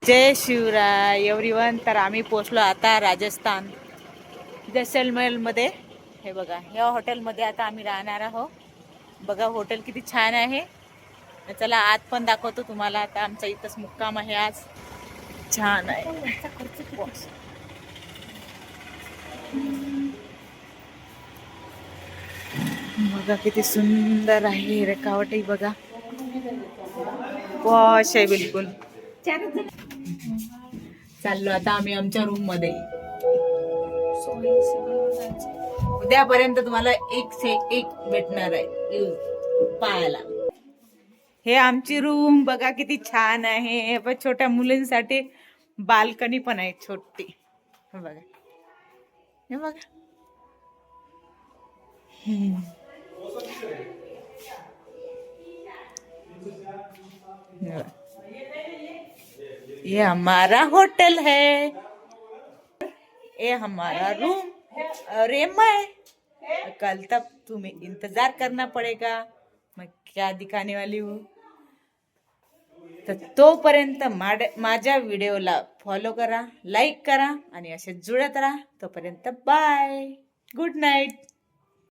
जय Shivray everyone. तर आम्ही पोचलो आता राजस्थान जैसलमेर मध्ये. हे बघा, या हॉटेलमध्ये आता आम्ही राहणार आहोत. बघा हॉटेल किती छान आहे. चला आत पण दाखवतो तुम्हाला. आता आमचा इथंच मुक्काम आहे आज. छान आहे. बघा किती सुंदर आहे. रेखावटी बघा, पॉश आहे बिलकुल. चाललो आता आम्ही आमच्या रूम मध्ये. उद्यापर्यंत तुम्हाला एक से एक भेटणार आहे पाहायला. हे आमची रूम बघा किती छान आहे. पण छोट्या मुलींसाठी बाल्कनी पण आहे छोटी. हे बघा, हे बघा. ये हमारा होटल है, ये हमारा रूम. अरे मैं कल तक तुम्हें इंतजार करना पड़ेगा. मैं क्या दिखाने वाली हूँ. तर तोपर्यंत माझ्या व्हिडिओला फॉलो करा, लाईक करा आणि असे जुळत राहा. तोपर्यंत बाय, गुड नाईट.